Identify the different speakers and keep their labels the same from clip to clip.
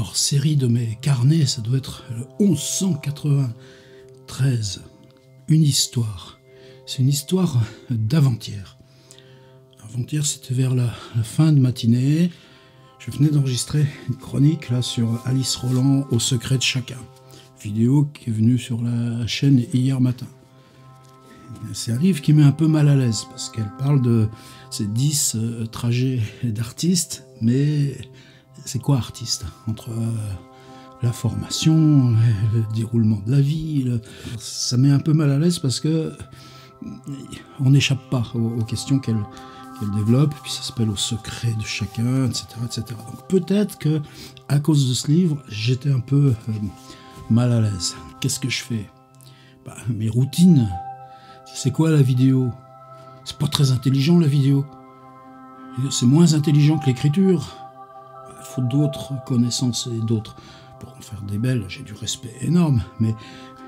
Speaker 1: hors série de mes carnets, ça doit être le 1193. Une histoire. C'est une histoire d'avant-hier. Avant-hier, c'était vers la fin de matinée. Je venais d'enregistrer une chronique là sur Alice Roland, Au secret de chacun. Vidéo qui est venue sur la chaîne hier matin. C'est un livre qui met un peu mal à l'aise parce qu'elle parle de ces 10 trajets d'artistes, mais c'est quoi artiste? Entre la formation, le déroulement de la vie, ça met un peu mal à l'aise parce que on n'échappe pas aux questions qu'elle développe, puis ça s'appelle Au secret de chacun, etc. etc. Donc peut-être que à cause de ce livre, j'étais un peu mal à l'aise. Qu'est-ce que je fais? Mes routines. C'est quoi la vidéo? C'est pas très intelligent la vidéo. C'est moins intelligent que l'écriture. Il faut d'autres connaissances et d'autres. Pour en faire des belles, j'ai du respect énorme, mais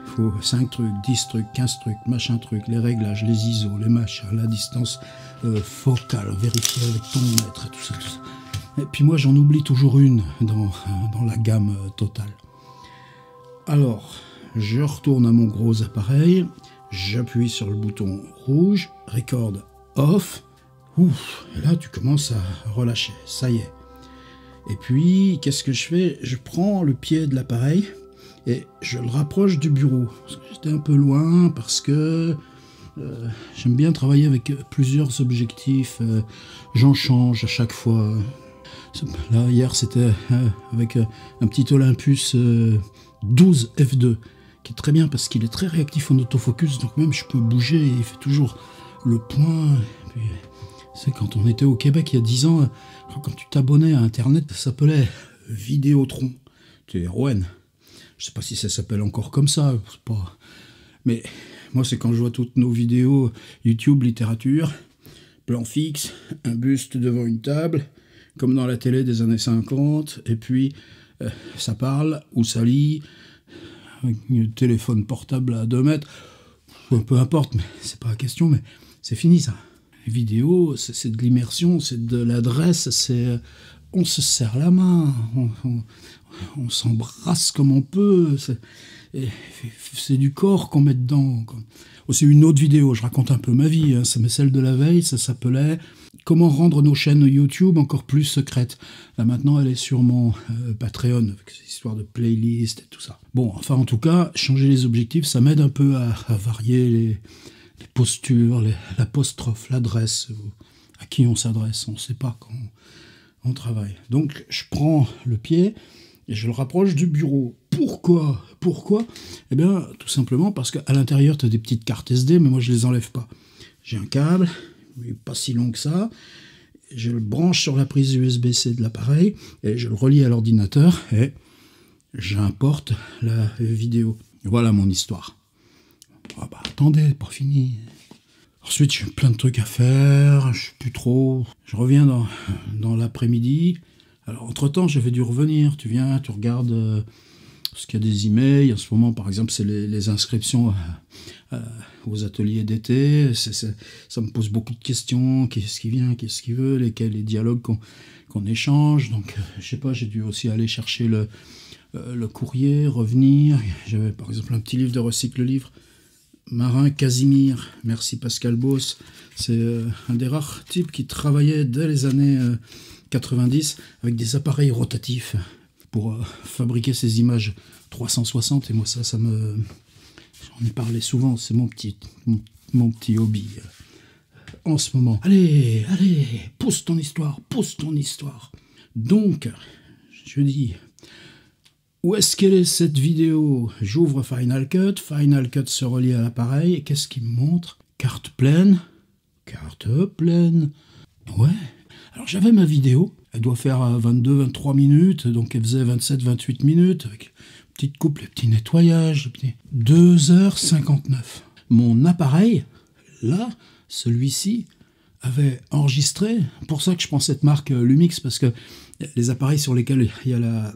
Speaker 1: il faut 5 trucs, 10 trucs, 15 trucs, machin truc, les réglages, les ISO, les machins, la distance focale, vérifier avec ton mètre, tout ça, tout ça. Et puis moi j'en oublie toujours une dans la gamme totale. Alors, je retourne à mon gros appareil. J'appuie sur le bouton rouge, record off. Ouf, et là tu commences à relâcher, ça y est. Et puis, qu'est-ce que je fais? Je prends le pied de l'appareil et je le rapproche du bureau. J'étais un peu loin parce que j'aime bien travailler avec plusieurs objectifs. J'en change à chaque fois. Là, hier, c'était avec un petit Olympus 12 f2. Qui est très bien parce qu'il est très réactif en autofocus, donc même je peux bouger et il fait toujours le point. C'est quand on était au Québec il y a 10 ans, quand tu t'abonnais à Internet, ça s'appelait Vidéotron. Tu RON. Je sais pas si ça s'appelle encore comme ça, c'est pas... Mais moi c'est quand je vois toutes nos vidéos YouTube, littérature, plan fixe, un buste devant une table, comme dans la télé des années 50, et puis ça parle ou ça lit, avec un téléphone portable à 2 mètres, peu importe, mais c'est pas la question, mais c'est fini ça. Les vidéos, c'est de l'immersion, c'est de l'adresse, c'est... On se serre la main, on s'embrasse comme on peut, c'est du corps qu'on met dedans. C'est une autre vidéo, je raconte un peu ma vie, hein, c'est celle de la veille, ça s'appelait « Comment rendre nos chaînes YouTube encore plus secrètes ». Là maintenant, elle est sur mon Patreon, avec ces histoires de playlists et tout ça. Bon, enfin en tout cas, changer les objectifs, ça m'aide un peu à varier les postures, l'apostrophe, l'adresse, à qui on s'adresse, on ne sait pas quand on travaille. Donc je prends le pied et je le rapproche du bureau. Pourquoi? Eh bien, tout simplement parce qu'à l'intérieur, tu as des petites cartes SD, mais moi, je les enlève pas. J'ai un câble, mais pas si long que ça. Je le branche sur la prise USB-C de l'appareil et je le relie à l'ordinateur et j'importe la vidéo. Voilà mon histoire. Ah bah, attendez, pas fini. Ensuite, j'ai plein de trucs à faire, je sais plus trop. Je reviens dans l'après-midi. Alors, entre-temps, j'avais dû revenir. Tu viens, tu regardes ce qu'il y a des emails. En ce moment, par exemple, c'est les inscriptions aux ateliers d'été. Ça me pose beaucoup de questions. Qu'est-ce qui vient, qu'est-ce qui veut, les dialogues qu'on échange. Donc, je sais pas, j'ai dû aussi aller chercher le courrier, revenir. J'avais, par exemple, un petit livre de recycle-livre. Marin Casimir, merci Pascal Boss. C'est un des rares types qui travaillait dès les années 90 avec des appareils rotatifs pour fabriquer ces images 360. Et moi, ça me... J'en ai parlé souvent, c'est mon petit hobby en ce moment. Allez, pousse ton histoire. Donc, je dis... Où est-ce qu'elle est cette vidéo? J'ouvre Final Cut se relie à l'appareil, et qu'est-ce qu'il me montre? Carte pleine. Ouais. Alors j'avais ma vidéo, elle doit faire 22-23 minutes, donc elle faisait 27-28 minutes, avec petite coupe, les petits nettoyages, 2h59. Mon appareil, là, celui-ci, avait enregistré, pour ça que je prends cette marque Lumix, parce que les appareils sur lesquels il y a la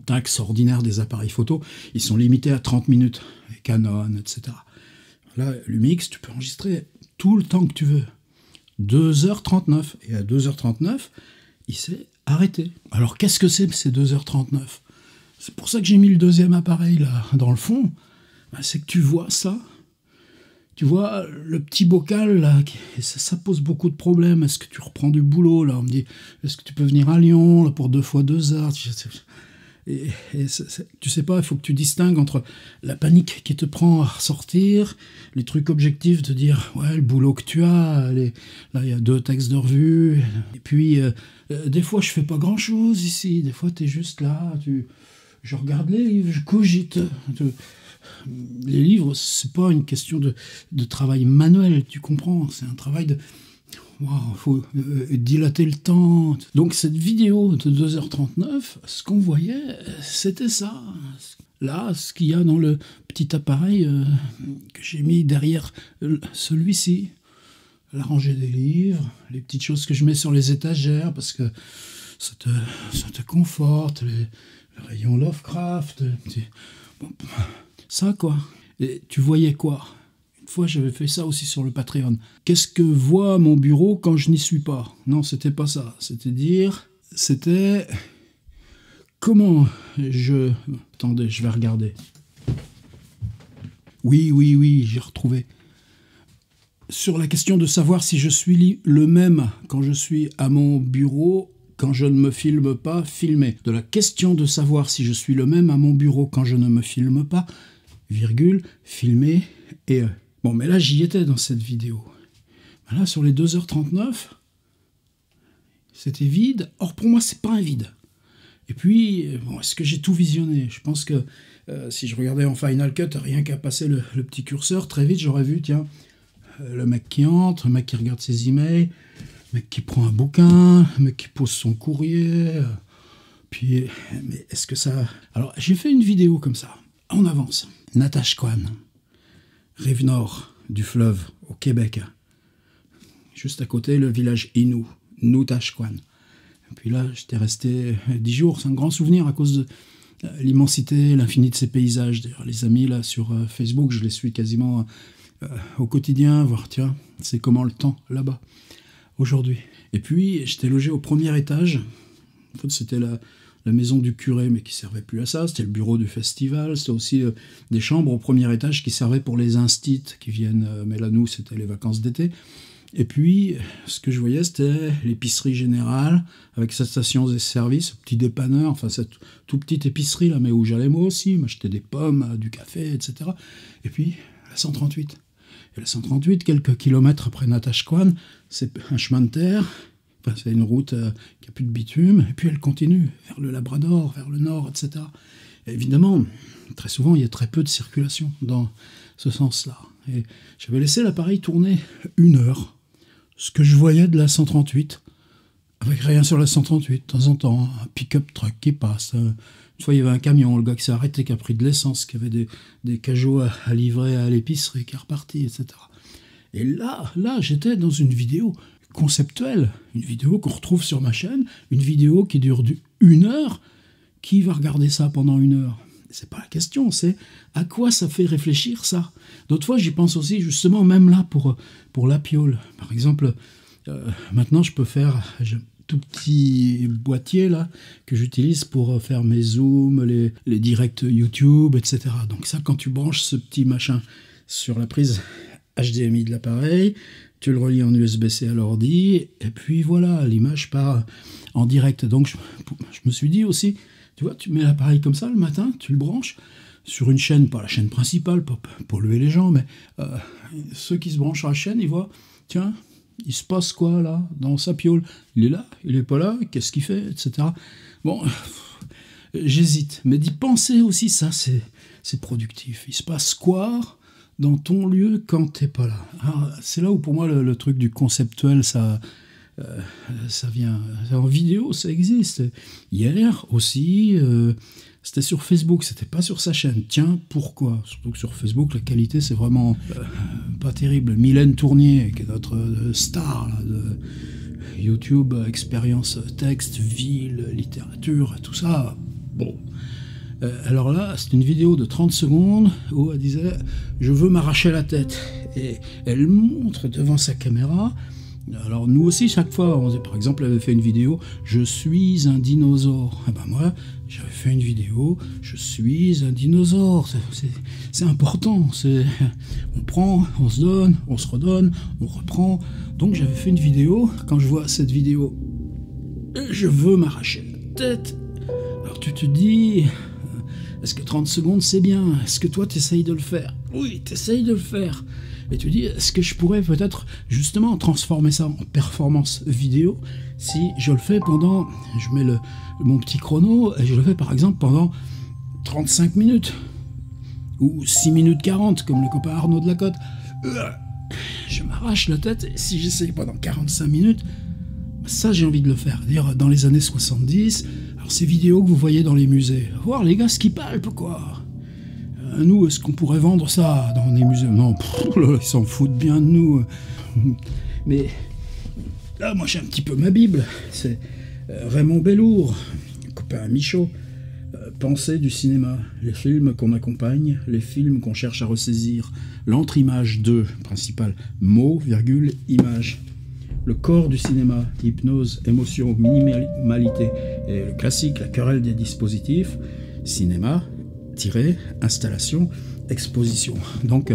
Speaker 1: taxe ordinaire des appareils photo, ils sont limités à 30 minutes, les Canon, etc. Là, Lumix, tu peux enregistrer tout le temps que tu veux. 2h39. Et à 2h39, il s'est arrêté. Alors qu'est-ce que c'est ces 2h39? C'est pour ça que j'ai mis le deuxième appareil là, dans le fond. Ben, c'est que tu vois ça. Tu vois le petit bocal là, ça pose beaucoup de problèmes. Est-ce que tu reprends du boulot là? On me dit, est-ce que tu peux venir à Lyon là, pour 2 fois 2 heures? Tu sais pas, il faut que tu distingues entre la panique qui te prend à ressortir, les trucs objectifs de dire ouais, le boulot que tu as, là il y a 2 textes de revue, et puis des fois je fais pas grand chose ici, des fois tu es juste là, je regarde les livres, je cogite. Les livres, c'est pas une question de travail manuel, tu comprends, c'est un travail de... Wow, faut dilater le temps. Donc cette vidéo de 2h39, ce qu'on voyait, c'était ça. Là, ce qu'il y a dans le petit appareil que j'ai mis derrière celui-ci. La rangée des livres, les petites choses que je mets sur les étagères, parce que ça te conforte, le rayon Lovecraft. Bon, ça, quoi. Et tu voyais quoi? Fois, j'avais fait ça aussi sur le Patreon. Qu'est-ce que voit mon bureau quand je n'y suis pas? Non, c'était pas ça. C'était comment je... Attendez, je vais regarder. Oui, j'ai retrouvé. Sur la question de savoir si je suis le même quand je suis à mon bureau, quand je ne me filme pas, filmé. De la question de savoir si je suis le même à mon bureau quand je ne me filme pas, virgule, filmé et... Bon, mais là, j'y étais dans cette vidéo. Là, sur les 2h39, c'était vide. Or, pour moi, c'est pas un vide. Et puis, bon, est-ce que j'ai tout visionné? Je pense que si je regardais en Final Cut, rien qu'à passer le petit curseur, très vite, j'aurais vu, tiens, le mec qui entre, le mec qui regarde ses emails, le mec qui prend un bouquin, le mec qui pose son courrier. Puis, mais est-ce que ça... Alors, j'ai fait une vidéo comme ça, en avance. Natashquan. Rive nord du fleuve, au Québec. Juste à côté, le village Innu, Nutashquan. Et puis là, j'étais resté 10 jours. C'est un grand souvenir à cause de l'immensité, l'infini de ces paysages. D'ailleurs, les amis, là, sur Facebook, je les suis quasiment au quotidien, voir, tiens, c'est comment le temps, là-bas, aujourd'hui. Et puis, j'étais logé au premier étage. En fait, c'était la maison du curé, mais qui servait plus à ça. C'était le bureau du festival. C'était aussi des chambres au premier étage qui servaient pour les instits qui viennent. Mais là, nous, c'était les vacances d'été. Et puis, ce que je voyais, c'était l'épicerie générale, avec sa station de service, petit dépanneur, enfin, cette tout petite épicerie, là, mais où j'allais moi aussi, m'acheter des pommes, du café, etc. Et puis, la 138. Et la 138, quelques kilomètres après Natashquan, c'est un chemin de terre. Enfin, c'est une route qui n'a plus de bitume, et puis elle continue vers le Labrador, vers le nord, etc. Et évidemment, très souvent, il y a très peu de circulation dans ce sens-là. Et j'avais laissé l'appareil tourner 1 heure, ce que je voyais de la 138, avec rien sur la 138, de temps en temps, un pick-up truck qui passe. Une fois, il y avait un camion, le gars qui s'est arrêté, qui a pris de l'essence, qui avait des cajots à livrer à l'épicerie, qui est reparti, etc. Et là, j'étais dans une vidéo conceptuelle, une vidéo qu'on retrouve sur ma chaîne, une vidéo qui dure 1 heure. Qui va regarder ça pendant 1 heure? C'est pas la question, c'est à quoi ça fait réfléchir, ça. D'autres fois, j'y pense aussi, justement, même là, pour la piole. Par exemple, maintenant, je peux faire... J'ai un tout petit boîtier, là, que j'utilise pour faire mes zooms, les directs YouTube, etc. Donc ça, quand tu branches ce petit machin sur la prise HDMI de l'appareil, tu le relis en USB-C à l'ordi, et puis voilà, l'image part en direct. Donc je me suis dit aussi, tu vois, tu mets l'appareil comme ça le matin, tu le branches sur une chaîne, pas la chaîne principale, pas pour lever les gens, mais ceux qui se branchent sur la chaîne, ils voient, tiens, il se passe quoi là, dans sa piole? Il est là, il est pas là, qu'est-ce qu'il fait, etc. Bon, j'hésite, mais d'y penser aussi, ça, c'est productif. Il se passe quoi dans ton lieu quand t'es pas là? Alors, c'est là où pour moi le truc du conceptuel, ça vient. En vidéo, ça existe. Hier aussi, c'était sur Facebook, c'était pas sur sa chaîne. Tiens, pourquoi? Surtout que sur Facebook, la qualité, c'est vraiment pas terrible. Mylène Tournier, qui est notre star là, de YouTube, expérience texte, ville, littérature, tout ça. Bon. Alors là, c'est une vidéo de 30 secondes où elle disait « Je veux m'arracher la tête ». Et elle montre devant sa caméra Alors nous aussi, chaque fois, par exemple, avait fait une vidéo « Je suis un dinosaure ». Eh ben moi, j'avais fait une vidéo « Je suis un dinosaure ». C'est important. On prend, on se donne, on se redonne, on reprend. Donc j'avais fait une vidéo. Quand je vois cette vidéo, je veux m'arracher la tête. Alors tu te dis, est-ce que 30 secondes c'est bien? Est-ce que toi tu essayes de le faire? Oui, tu essayes de le faire. Et tu dis, est-ce que je pourrais peut-être justement transformer ça en performance vidéo si je le fais pendant, je mets mon petit chrono et je le fais par exemple pendant 35 minutes ou 6 minutes 40 comme le copain Arnaud de la Côte. Je m'arrache la tête et si j'essaye pendant 45 minutes, ça j'ai envie de le faire. Dire dans les années 70, alors ces vidéos que vous voyez dans les musées, voir les gars ce qui palpent quoi. Nous, est-ce qu'on pourrait vendre ça dans des musées? Non, ils s'en foutent bien de nous. Mais là, moi, j'ai un petit peu ma Bible. C'est Raymond Bellour, copain Michaud. Pensée du cinéma. Les films qu'on accompagne, les films qu'on cherche à ressaisir. L'entre-image 2, principal. Mot, virgule, image. Le corps du cinéma. Hypnose, émotion, minimalité. Et le classique, la querelle des dispositifs. Cinéma, installation, exposition. Donc,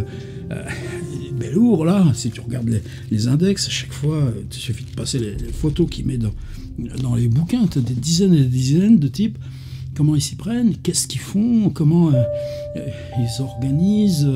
Speaker 1: Bellour, là, si tu regardes les index, à chaque fois, il suffit de passer les photos qu'il met dans les bouquins, tu as des dizaines et des dizaines de types, comment ils s'y prennent, qu'est-ce qu'ils font, comment ils organisent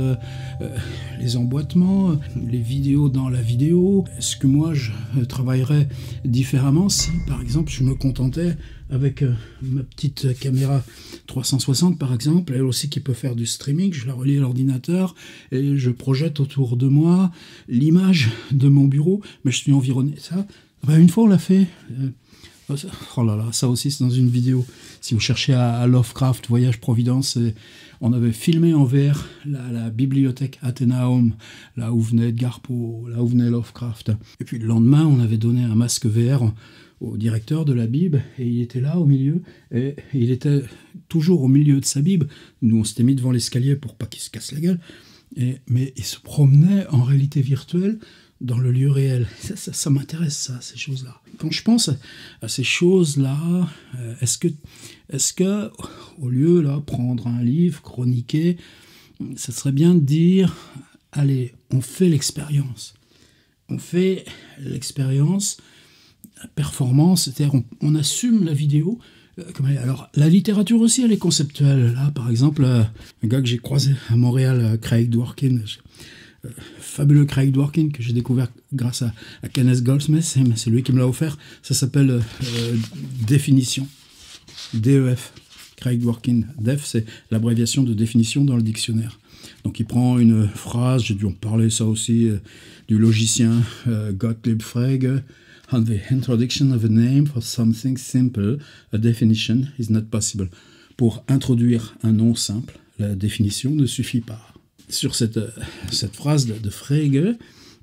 Speaker 1: les emboîtements, les vidéos dans la vidéo. Est-ce que moi, je travaillerais différemment si, par exemple, je me contentais avec ma petite caméra 360 par exemple, elle aussi qui peut faire du streaming, je la relie à l'ordinateur et je projette autour de moi l'image de mon bureau, mais je suis environné. Ça, une fois on l'a fait. Oh là là, ça aussi c'est dans une vidéo. Si vous cherchez à Lovecraft, Voyage Providence, on avait filmé en VR la bibliothèque Athénaeum, là où venait Edgar Poe, là où venait Lovecraft. Et puis le lendemain, on avait donné un masque VR au directeur de la Bible, et il était là au milieu, et il était toujours au milieu de sa Bible. Nous, on s'était mis devant l'escalier pour pas qu'il se casse la gueule, mais il se promenait en réalité virtuelle dans le lieu réel. Ça m'intéresse, ça, ces choses-là. Quand je pense à ces choses-là, est-ce que, au lieu là prendre un livre, chroniquer, ça serait bien de dire, allez, on fait l'expérience. On fait l'expérience, la performance, c'est-à-dire on assume la vidéo. Alors, la littérature aussi, elle est conceptuelle. Là, par exemple, un gars que j'ai croisé à Montréal, Craig Dworkin, fabuleux Craig Dworkin, que j'ai découvert grâce à Kenneth Goldsmith, c'est lui qui me l'a offert. Ça s'appelle Définition, DEF. Craig Dworkin, DEF, c'est l'abréviation de définition dans le dictionnaire. Donc il prend une phrase, j'ai dû en parler ça aussi, du logicien Gottlieb Frege. On the introduction of a name for something simple, a definition is not possible. Pour introduire un nom simple, la définition ne suffit pas. Sur cette phrase de Frege,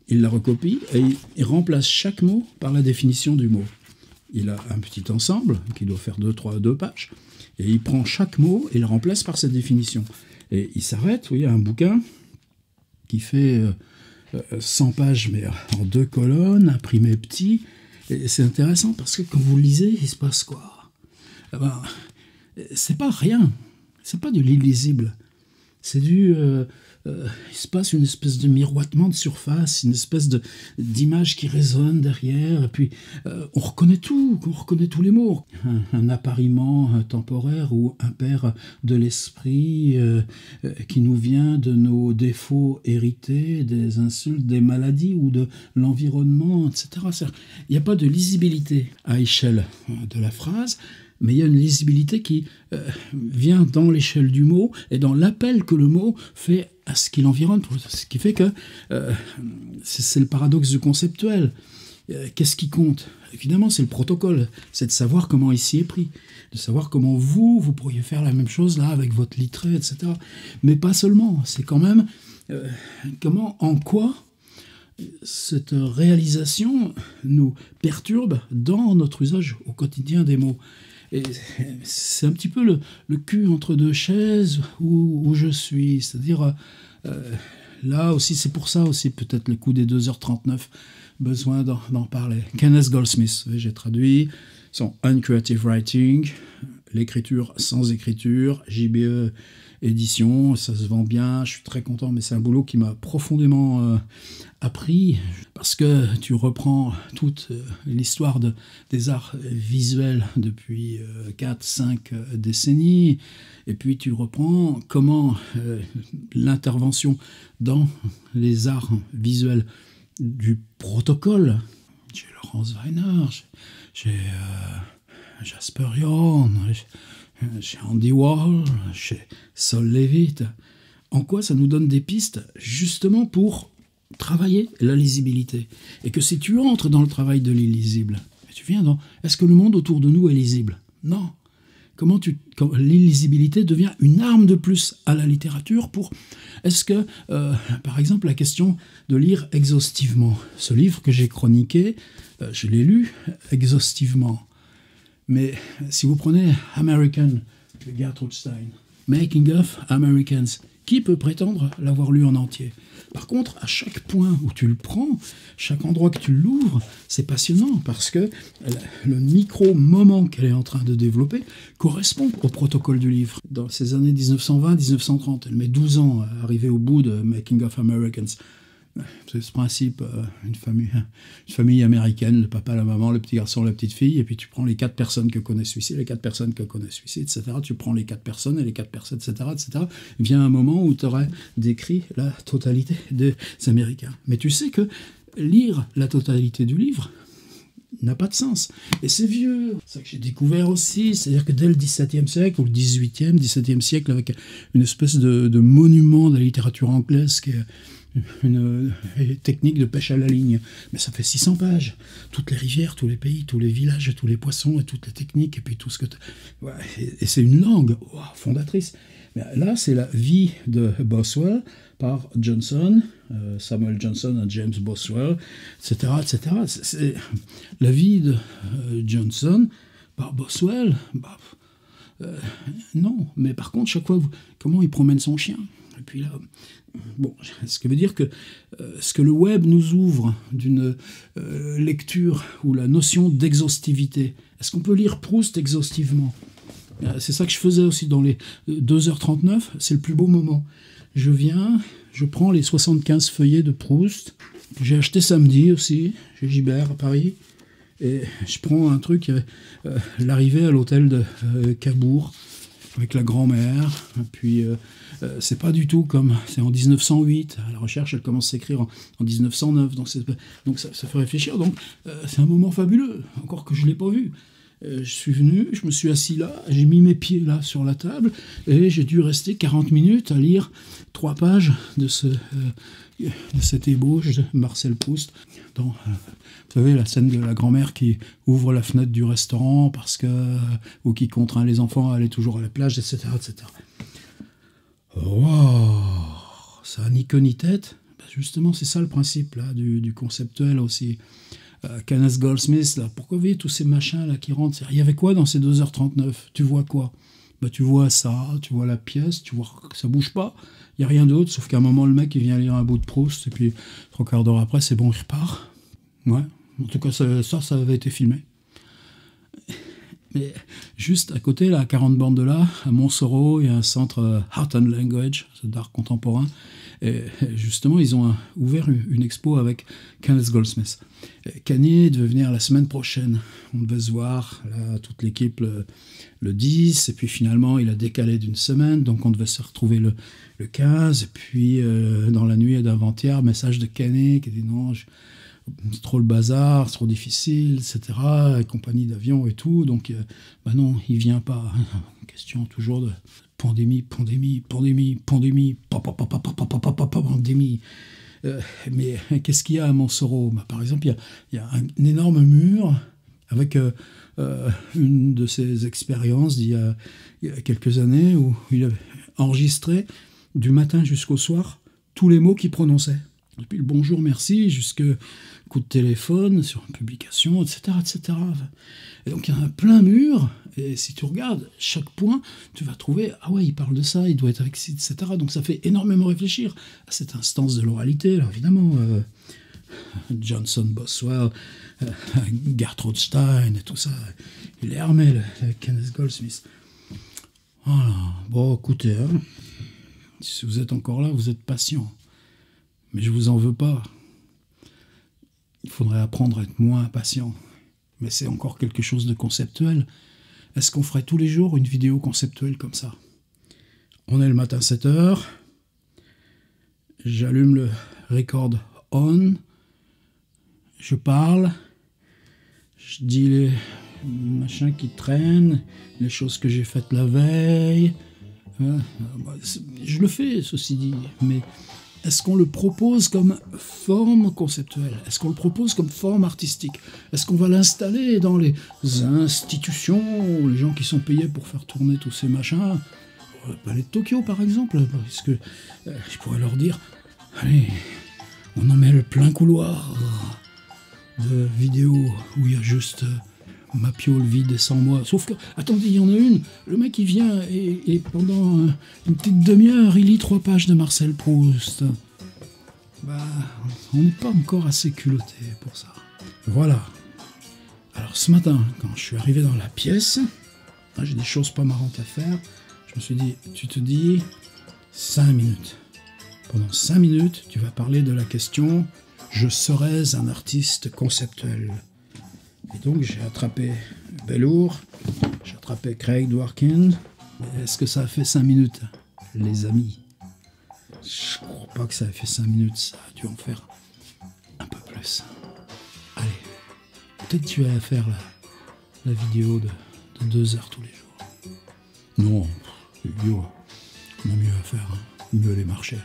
Speaker 1: il la recopie et il remplace chaque mot par la définition du mot. Il a un petit ensemble qui doit faire 2 pages, et il prend chaque mot et le remplace par cette définition. Et il s'arrête, oui, à un bouquin qui fait 100 pages, mais en 2 colonnes, imprimé petit. Et c'est intéressant parce que quand vous lisez, il se passe quoi? C'est pas rien, c'est pas de l'illisible, c'est il se passe une espèce de miroitement de surface, une espèce d'image qui résonne derrière, et puis on reconnaît tout, on reconnaît tous les mots. Un appariement temporaire ou impair de l'esprit qui nous vient de nos défauts hérités, des insultes, des maladies ou de l'environnement, etc. Il n'y a pas de lisibilité à échelle de la phrase, mais il y a une lisibilité qui vient dans l'échelle du mot et dans l'appel que le mot fait à ce qui l'environne, ce qui fait que c'est le paradoxe du conceptuel. Qu'est-ce qui compte? Évidemment, c'est le protocole, c'est de savoir comment il s'y est pris, de savoir comment vous pourriez faire la même chose là avec votre litré, etc. Mais pas seulement, c'est quand même en quoi cette réalisation nous perturbe dans notre usage au quotidien des mots. Et c'est un petit peu le cul entre 2 chaises où je suis, c'est-à-dire là aussi, c'est pour ça aussi, peut-être le coup des 2h39, besoin d'en parler. Kenneth Goldsmith, j'ai traduit son Uncreative Writing, l'écriture sans écriture, JBE édition, ça se vend bien, je suis très content, mais c'est un boulot qui m'a profondément appris, parce que tu reprends toute l'histoire des arts visuels depuis 4-5 décennies, et puis tu reprends comment l'intervention dans les arts visuels du protocole, chez Laurence Weiner, chez Jasper Jorn, chez Andy Warhol, chez Sol Levitt, en quoi ça nous donne des pistes justement pour travailler la lisibilité. Et que si tu entres dans le travail de l'illisible, tu viens dans... Est-ce que le monde autour de nous est lisible? Non. Quand l'illisibilité devient une arme de plus à la littérature pour... Est-ce que, par exemple, la question de lire exhaustivement, ce livre que j'ai chroniqué, je l'ai lu exhaustivement. Mais si vous prenez American de Gertrude Stein, Making of Americans, qui peut prétendre l'avoir lu en entier? Par contre, à chaque point où tu le prends, chaque endroit que tu l'ouvres, c'est passionnant parce que le micro-moment qu'elle est en train de développer correspond au protocole du livre. Dans ces années 1920-1930, elle met 12 ans à arriver au bout de Making of Americans. C'est ce principe, une famille américaine, le papa, la maman, le petit garçon, la petite fille, et puis tu prends les 4 personnes que connaissent celui-ci, les 4 personnes que connaissent celui-ci, etc. Tu prends les 4 personnes et les 4 personnes, etc., etc. Vient un moment où tu aurais décrit la totalité des Américains. Mais tu sais que lire la totalité du livre n'a pas de sens. Et c'est vieux. C'est ça que j'ai découvert aussi. C'est-à-dire que dès le XVIIe siècle, ou le XVIIe siècle, avec une espèce de monument de la littérature anglaise qui est une technique de pêche à la ligne. Mais ça fait 600 pages. Toutes les rivières, tous les pays, tous les villages, tous les poissons, et toutes les techniques, et puis tout ce que... Ouais, et c'est une langue fondatrice. Mais là, c'est la vie de Boswell par Johnson, Samuel Johnson et James Boswell, etc. etc. C'est la vie de Johnson par Boswell. Non, mais par contre, chaque fois, comment il promène son chien. Et puis là, bon, ce qui veut dire que ce que le web nous ouvre d'une lecture ou la notion d'exhaustivité, est-ce qu'on peut lire Proust exhaustivement? C'est ça que je faisais aussi dans les 2h39, c'est le plus beau moment. Je viens, je prends les 75 feuillets de Proust, que j'ai acheté samedi aussi, chez Gibert à Paris, et je prends un truc, l'arrivée à l'hôtel de Cabourg, avec la grand-mère, puis c'est pas du tout comme, c'est en 1908, la recherche elle commence à s'écrire en 1909, donc ça fait réfléchir, donc c'est un moment fabuleux, encore que je l'ai pas vu. Je suis venu, je me suis assis là, j'ai mis mes pieds là sur la table, et j'ai dû rester 40 minutes à lire 3 pages de cette ébauche de Marcel Proust, dans, vous savez, la scène de la grand-mère qui ouvre la fenêtre du restaurant ou qui contraint les enfants à aller toujours à la plage, etc. etc. Wow, ça n'a ni queue ni tête. Ben justement, c'est ça le principe là, du conceptuel aussi. Kenneth Goldsmith, là, pourquoi vous voyez tous ces machins là qui rentrent? Il y avait quoi dans ces 2h39? Tu vois quoi? Ben, tu vois ça, tu vois la pièce, tu vois que ça bouge pas. Il n'y a rien d'autre, sauf qu'à un moment, le mec, il vient lire un bout de Proust, et puis 3/4 d'heure après, c'est bon, il repart. Ouais, en tout cas, ça avait été filmé. Mais juste à côté, là, à 40 bornes de là, à Montsoreau, il y a un centre Art and Language, d'art contemporain. Et justement, ils ont ouvert une expo avec Kenneth Goldsmith. Kanye devait venir la semaine prochaine. On devait se voir, là, toute l'équipe le 10, et puis finalement, il a décalé d'une semaine, donc on devait se retrouver le 15, et puis dans la nuit d'avant-hier, message de Kanye qui dit non, c'est trop le bazar, c'est trop difficile, etc., et compagnie d'avion et tout, donc bah non, il vient pas. Question toujours de pandémie, pandémie. Mais qu'est-ce qu'il y a à Montsoreau? Bah, par exemple, il y a un énorme mur avec une de ses expériences il y a quelques années où il a enregistré du matin jusqu'au soir tous les mots qu'il prononçait. Depuis le bonjour, merci, jusqu'à coup de téléphone, sur une publication, etc., etc. Et donc il y a un plein mur, Et si tu regardes chaque point, tu vas trouver, ah ouais, il parle de ça, il doit être avec ci, etc. Donc ça fait énormément réfléchir à cette instance de l'oralité, là, évidemment. Johnson Boswell, Gertrude Stein et tout ça. Il est armé, le Kenneth Goldsmith. Voilà. Bon, écoutez, hein, si vous êtes encore là, vous êtes patient. Mais je vous en veux pas. Il faudrait apprendre à être moins patient. Mais c'est encore quelque chose de conceptuel. Est-ce qu'on ferait tous les jours une vidéo conceptuelle comme ça? On est le matin 7h. J'allume le record on. Je parle. Je dis les machins qui traînent, les choses que j'ai faites la veille. Je le fais, ceci dit, mais est-ce qu'on le propose comme forme conceptuelle? Est-ce qu'on le propose comme forme artistique? Est-ce qu'on va l'installer dans les institutions, les gens qui sont payés pour faire tourner tous ces machins? Le Palais de Tokyo, par exemple, parce que je pourrais leur dire, allez, on en met le plein couloir de vidéos où il y a juste ma piole vide et sans moi. Sauf que, attendez, il y en a une, le mec il vient et pendant une petite demi-heure, il lit 3 pages de Marcel Proust. Bah, on n'est pas encore assez culotté pour ça. Voilà. Alors ce matin, quand je suis arrivé dans la pièce, j'ai des choses pas marrantes à faire, je me suis dit, tu te dis 5 minutes. Pendant 5 minutes, tu vas parler de la question « Je serais un artiste conceptuel ». Et donc j'ai attrapé Bellour, j'ai attrapé Craig Dworkin. Mais est-ce que ça a fait 5 minutes, les amis? Je crois pas que ça a fait 5 minutes, ça a dû en faire un peu plus. Allez, peut-être tu vas faire la vidéo de 2 heures tous les jours. Non, c'est idiot. On a mieux à faire, hein. Mieux aller marcher.